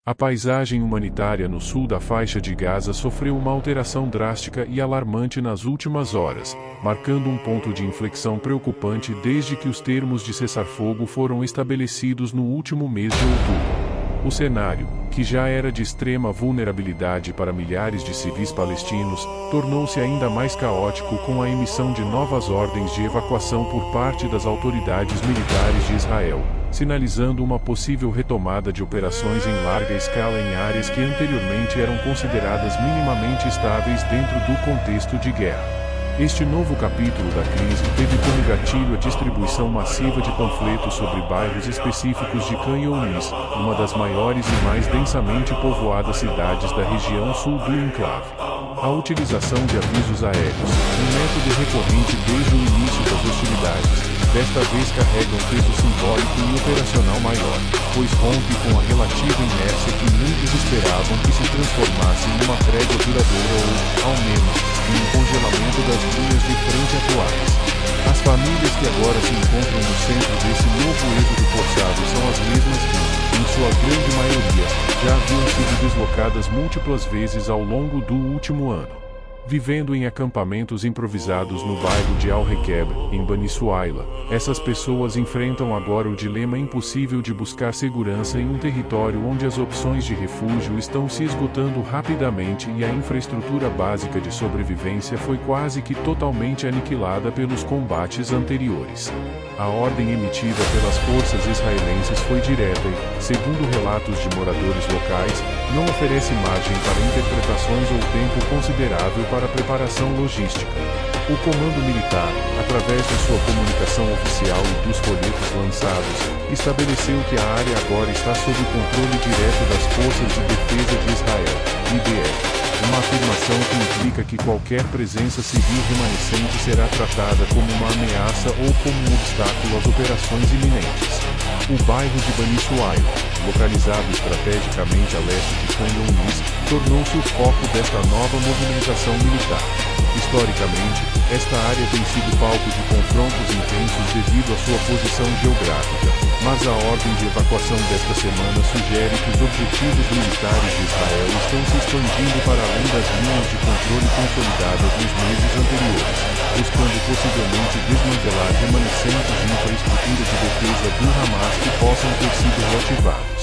A paisagem humanitária no sul da faixa de Gaza sofreu uma alteração drástica e alarmante nas últimas horas, marcando um ponto de inflexão preocupante desde que os termos de cessar-fogo foram estabelecidos no último mês de outubro. O cenário, que já era de extrema vulnerabilidade para milhares de civis palestinos, tornou-se ainda mais caótico com a emissão de novas ordens de evacuação por parte das autoridades militares de Israel, sinalizando uma possível retomada de operações em larga escala em áreas que anteriormente eram consideradas minimamente estáveis dentro do contexto de guerra. Este novo capítulo da crise teve como gatilho a distribuição massiva de panfletos sobre bairros específicos de Khan Younis, uma das maiores e mais densamente povoadas cidades da região sul do enclave. A utilização de avisos aéreos, um método recorrente desde o início das hostilidades, desta vez carrega um peso simbólico e operacional maior, pois rompe com a relativa inércia que muitos esperavam que se transformasse em uma trégua duradoura ou, ao menos, em um congelamento das linhas de frente atuais. As famílias que agora se encontram no centro desse novo êxodo forçado são as mesmas que, em sua grande maioria, já haviam sido deslocadas múltiplas vezes ao longo do último ano. Vivendo em acampamentos improvisados no bairro de Al-Requeb, em Bani Suaila, essas pessoas enfrentam agora o dilema impossível de buscar segurança em um território onde as opções de refúgio estão se esgotando rapidamente e a infraestrutura básica de sobrevivência foi quase que totalmente aniquilada pelos combates anteriores. A ordem emitida pelas forças israelenses foi direta e, segundo relatos de moradores locais, não oferece margem para interpretações ou tempo considerável para a preparação logística. O comando militar, através de sua comunicação oficial e dos folhetos lançados, estabeleceu que a área agora está sob o controle direto das Forças de Defesa de Israel, IDF. Uma afirmação que implica que qualquer presença civil remanescente será tratada como uma ameaça ou como um obstáculo às operações iminentes. O bairro de Bani Suaila, localizado estrategicamente a leste de Khan Younis, tornou-se o foco desta nova movimentação militar. Historicamente, esta área tem sido palco de confrontos intensos devido à sua posição geográfica, mas a ordem de evacuação desta semana sugere que os objetivos militares de Israel estão se expandindo para além das linhas de controle consolidadas nos meses anteriores, buscando possivelmente desmantelar remanescentes de infraestrutura de defesa do Hamas que possam ter sido reativados.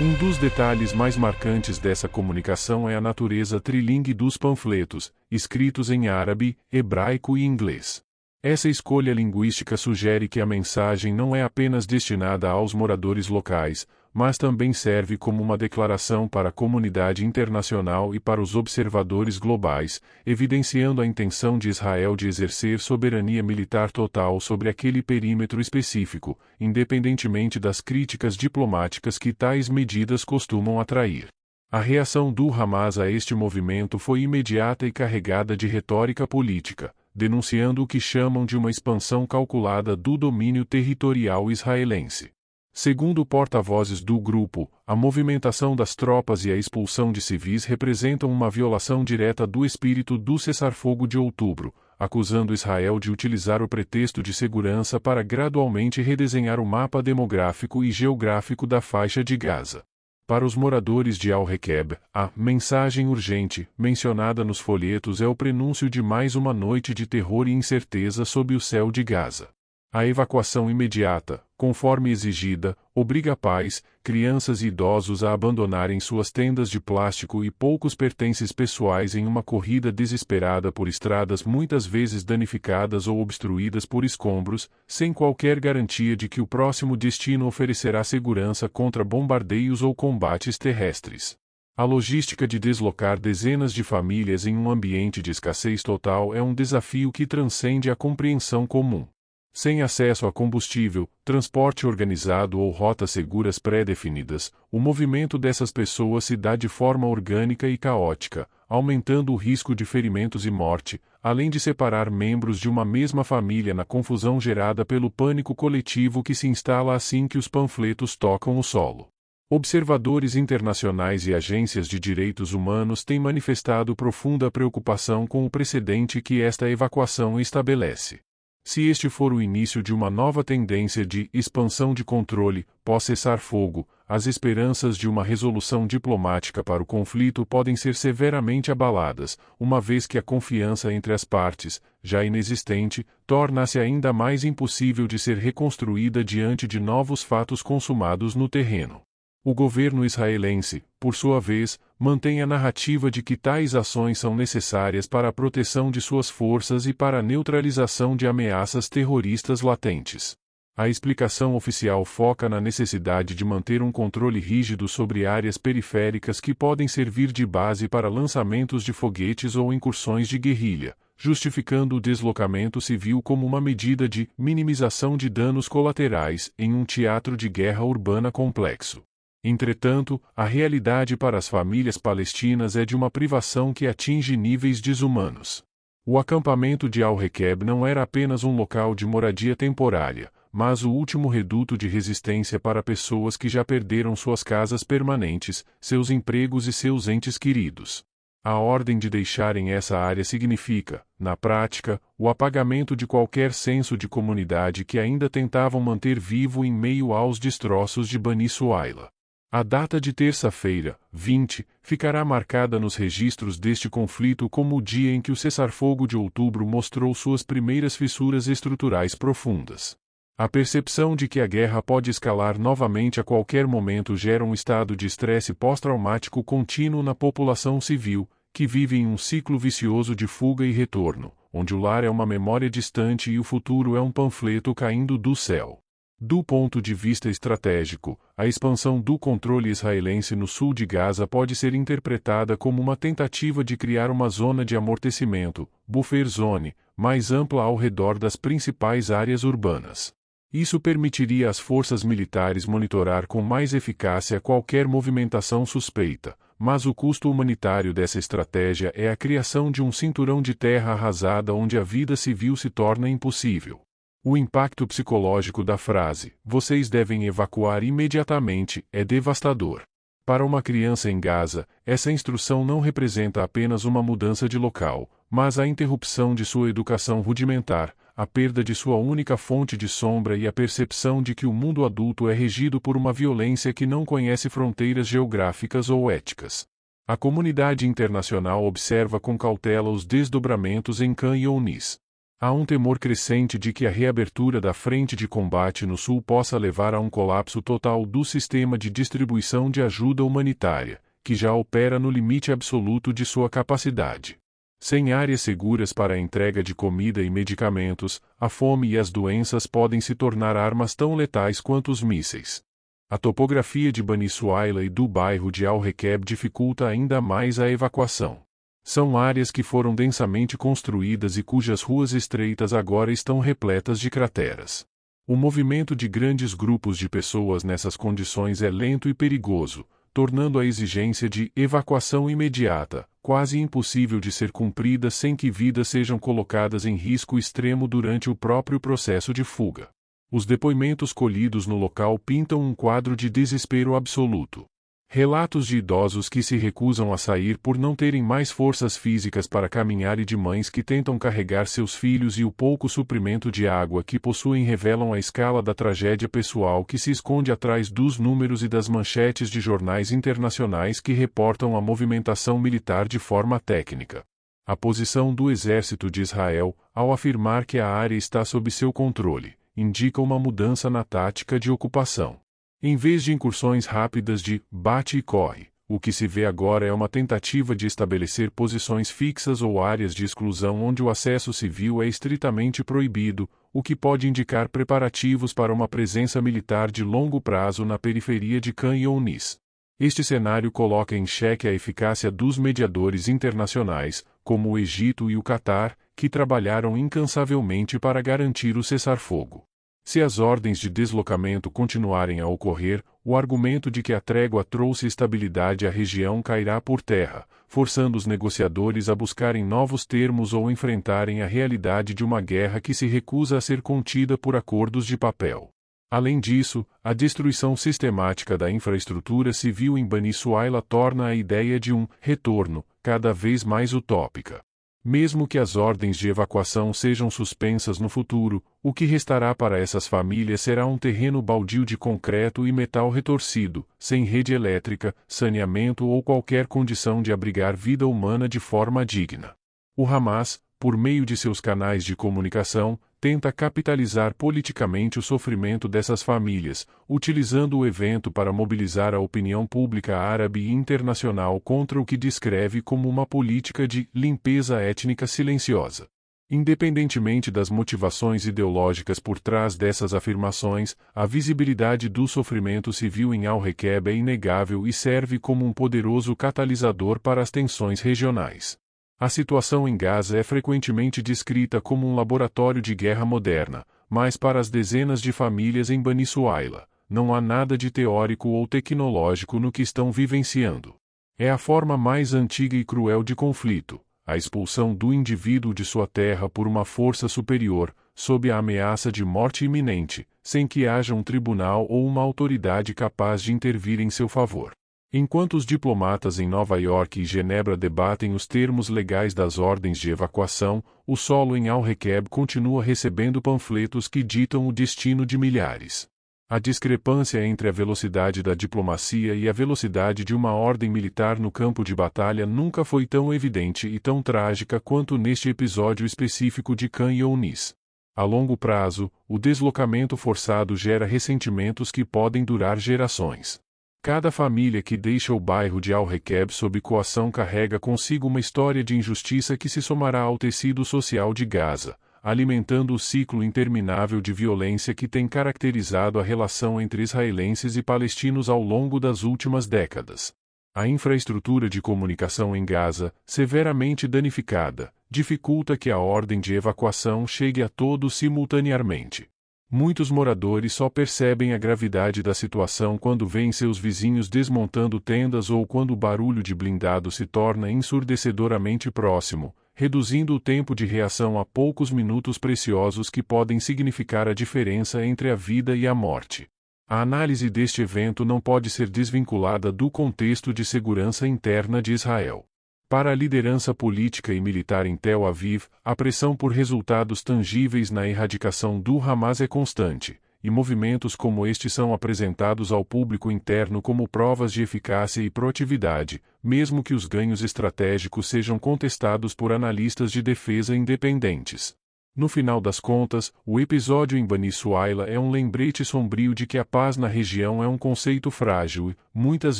Um dos detalhes mais marcantes dessa comunicação é a natureza trilingue dos panfletos, escritos em árabe, hebraico e inglês. Essa escolha linguística sugere que a mensagem não é apenas destinada aos moradores locais, mas também serve como uma declaração para a comunidade internacional e para os observadores globais, evidenciando a intenção de Israel de exercer soberania militar total sobre aquele perímetro específico, independentemente das críticas diplomáticas que tais medidas costumam atrair. A reação do Hamas a este movimento foi imediata e carregada de retórica política, denunciando o que chamam de uma expansão calculada do domínio territorial israelense. Segundo porta-vozes do grupo, a movimentação das tropas e a expulsão de civis representam uma violação direta do espírito do cessar-fogo de outubro, acusando Israel de utilizar o pretexto de segurança para gradualmente redesenhar o mapa demográfico e geográfico da faixa de Gaza. Para os moradores de Al-Requeb, a mensagem urgente, mencionada nos folhetos é o prenúncio de mais uma noite de terror e incerteza sob o céu de Gaza. A evacuação imediata, conforme exigida, obriga pais, crianças e idosos a abandonarem suas tendas de plástico e poucos pertences pessoais em uma corrida desesperada por estradas muitas vezes danificadas ou obstruídas por escombros, sem qualquer garantia de que o próximo destino oferecerá segurança contra bombardeios ou combates terrestres. A logística de deslocar dezenas de famílias em um ambiente de escassez total é um desafio que transcende a compreensão comum. Sem acesso a combustível, transporte organizado ou rotas seguras pré-definidas, o movimento dessas pessoas se dá de forma orgânica e caótica, aumentando o risco de ferimentos e morte, além de separar membros de uma mesma família na confusão gerada pelo pânico coletivo que se instala assim que os panfletos tocam o solo. Observadores internacionais e agências de direitos humanos têm manifestado profunda preocupação com o precedente que esta evacuação estabelece. Se este for o início de uma nova tendência de expansão de controle, pós-cessar-fogo, as esperanças de uma resolução diplomática para o conflito podem ser severamente abaladas, uma vez que a confiança entre as partes, já inexistente, torna-se ainda mais impossível de ser reconstruída diante de novos fatos consumados no terreno. O governo israelense, por sua vez, mantém a narrativa de que tais ações são necessárias para a proteção de suas forças e para a neutralização de ameaças terroristas latentes. A explicação oficial foca na necessidade de manter um controle rígido sobre áreas periféricas que podem servir de base para lançamentos de foguetes ou incursões de guerrilha, justificando o deslocamento civil como uma medida de minimização de danos colaterais em um teatro de guerra urbana complexo. Entretanto, a realidade para as famílias palestinas é de uma privação que atinge níveis desumanos. O acampamento de Al-Reqeb não era apenas um local de moradia temporária, mas o último reduto de resistência para pessoas que já perderam suas casas permanentes, seus empregos e seus entes queridos. A ordem de deixarem essa área significa, na prática, o apagamento de qualquer senso de comunidade que ainda tentavam manter vivo em meio aos destroços de Bani Suayla. A data de terça-feira, 20, ficará marcada nos registros deste conflito como o dia em que o cessar-fogo de outubro mostrou suas primeiras fissuras estruturais profundas. A percepção de que a guerra pode escalar novamente a qualquer momento gera um estado de estresse pós-traumático contínuo na população civil, que vive em um ciclo vicioso de fuga e retorno, onde o lar é uma memória distante e o futuro é um panfleto caindo do céu. Do ponto de vista estratégico, a expansão do controle israelense no sul de Gaza pode ser interpretada como uma tentativa de criar uma zona de amortecimento, buffer zone, mais ampla ao redor das principais áreas urbanas. Isso permitiria às forças militares monitorar com mais eficácia qualquer movimentação suspeita, mas o custo humanitário dessa estratégia é a criação de um cinturão de terra arrasada onde a vida civil se torna impossível. O impacto psicológico da frase, "vocês devem evacuar imediatamente", é devastador. Para uma criança em Gaza, essa instrução não representa apenas uma mudança de local, mas a interrupção de sua educação rudimentar, a perda de sua única fonte de sombra e a percepção de que o mundo adulto é regido por uma violência que não conhece fronteiras geográficas ou éticas. A comunidade internacional observa com cautela os desdobramentos em Khan Younis. Há um temor crescente de que a reabertura da frente de combate no sul possa levar a um colapso total do sistema de distribuição de ajuda humanitária, que já opera no limite absoluto de sua capacidade. Sem áreas seguras para a entrega de comida e medicamentos, a fome e as doenças podem se tornar armas tão letais quanto os mísseis. A topografia de Bani Suayla e do bairro de Al-Reqeb dificulta ainda mais a evacuação. São áreas que foram densamente construídas e cujas ruas estreitas agora estão repletas de crateras. O movimento de grandes grupos de pessoas nessas condições é lento e perigoso, tornando a exigência de evacuação imediata quase impossível de ser cumprida sem que vidas sejam colocadas em risco extremo durante o próprio processo de fuga. Os depoimentos colhidos no local pintam um quadro de desespero absoluto. Relatos de idosos que se recusam a sair por não terem mais forças físicas para caminhar e de mães que tentam carregar seus filhos e o pouco suprimento de água que possuem revelam a escala da tragédia pessoal que se esconde atrás dos números e das manchetes de jornais internacionais que reportam a movimentação militar de forma técnica. A posição do exército de Israel, ao afirmar que a área está sob seu controle, indica uma mudança na tática de ocupação. Em vez de incursões rápidas de bate e corre, o que se vê agora é uma tentativa de estabelecer posições fixas ou áreas de exclusão onde o acesso civil é estritamente proibido, o que pode indicar preparativos para uma presença militar de longo prazo na periferia de Khan Younis. Este cenário coloca em xeque a eficácia dos mediadores internacionais, como o Egito e o Catar, que trabalharam incansavelmente para garantir o cessar-fogo. Se as ordens de deslocamento continuarem a ocorrer, o argumento de que a trégua trouxe estabilidade à região cairá por terra, forçando os negociadores a buscarem novos termos ou enfrentarem a realidade de uma guerra que se recusa a ser contida por acordos de papel. Além disso, a destruição sistemática da infraestrutura civil em Bani Suayla torna a ideia de um retorno cada vez mais utópica. Mesmo que as ordens de evacuação sejam suspensas no futuro, o que restará para essas famílias será um terreno baldio de concreto e metal retorcido, sem rede elétrica, saneamento ou qualquer condição de abrigar vida humana de forma digna. O Hamas, por meio de seus canais de comunicação, tenta capitalizar politicamente o sofrimento dessas famílias, utilizando o evento para mobilizar a opinião pública árabe e internacional contra o que descreve como uma política de limpeza étnica silenciosa. Independentemente das motivações ideológicas por trás dessas afirmações, a visibilidade do sofrimento civil em Al-Reqeb é inegável e serve como um poderoso catalisador para as tensões regionais. A situação em Gaza é frequentemente descrita como um laboratório de guerra moderna, mas para as dezenas de famílias em Bani Suayla, não há nada de teórico ou tecnológico no que estão vivenciando. É a forma mais antiga e cruel de conflito, a expulsão do indivíduo de sua terra por uma força superior, sob a ameaça de morte iminente, sem que haja um tribunal ou uma autoridade capaz de intervir em seu favor. Enquanto os diplomatas em Nova York e Genebra debatem os termos legais das ordens de evacuação, o solo em Al-Reqeb continua recebendo panfletos que ditam o destino de milhares. A discrepância entre a velocidade da diplomacia e a velocidade de uma ordem militar no campo de batalha nunca foi tão evidente e tão trágica quanto neste episódio específico de Khan Younis. A longo prazo, o deslocamento forçado gera ressentimentos que podem durar gerações. Cada família que deixa o bairro de Al-Reqeb sob coação carrega consigo uma história de injustiça que se somará ao tecido social de Gaza, alimentando o ciclo interminável de violência que tem caracterizado a relação entre israelenses e palestinos ao longo das últimas décadas. A infraestrutura de comunicação em Gaza, severamente danificada, dificulta que a ordem de evacuação chegue a todos simultaneamente. Muitos moradores só percebem a gravidade da situação quando veem seus vizinhos desmontando tendas ou quando o barulho de blindado se torna ensurdecedoramente próximo, reduzindo o tempo de reação a poucos minutos preciosos que podem significar a diferença entre a vida e a morte. A análise deste evento não pode ser desvinculada do contexto de segurança interna de Israel. Para a liderança política e militar em Tel Aviv, a pressão por resultados tangíveis na erradicação do Hamas é constante, e movimentos como este são apresentados ao público interno como provas de eficácia e proatividade, mesmo que os ganhos estratégicos sejam contestados por analistas de defesa independentes. No final das contas, o episódio em Bani Suayla é um lembrete sombrio de que a paz na região é um conceito frágil e, muitas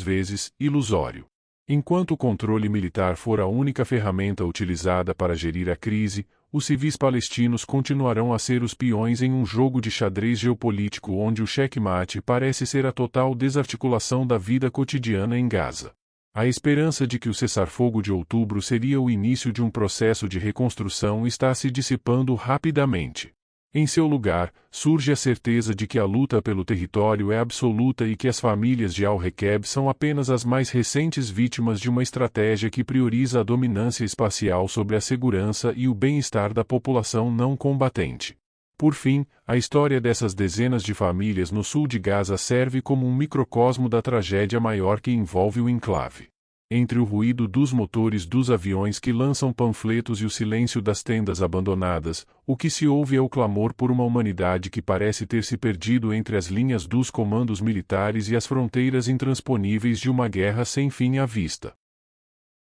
vezes, ilusório. Enquanto o controle militar for a única ferramenta utilizada para gerir a crise, os civis palestinos continuarão a ser os peões em um jogo de xadrez geopolítico onde o xeque-mate parece ser a total desarticulação da vida cotidiana em Gaza. A esperança de que o cessar-fogo de outubro seria o início de um processo de reconstrução está se dissipando rapidamente. Em seu lugar, surge a certeza de que a luta pelo território é absoluta e que as famílias de Al-Reqeb são apenas as mais recentes vítimas de uma estratégia que prioriza a dominância espacial sobre a segurança e o bem-estar da população não combatente. Por fim, a história dessas dezenas de famílias no sul de Gaza serve como um microcosmo da tragédia maior que envolve o enclave. Entre o ruído dos motores dos aviões que lançam panfletos e o silêncio das tendas abandonadas, o que se ouve é o clamor por uma humanidade que parece ter se perdido entre as linhas dos comandos militares e as fronteiras intransponíveis de uma guerra sem fim à vista.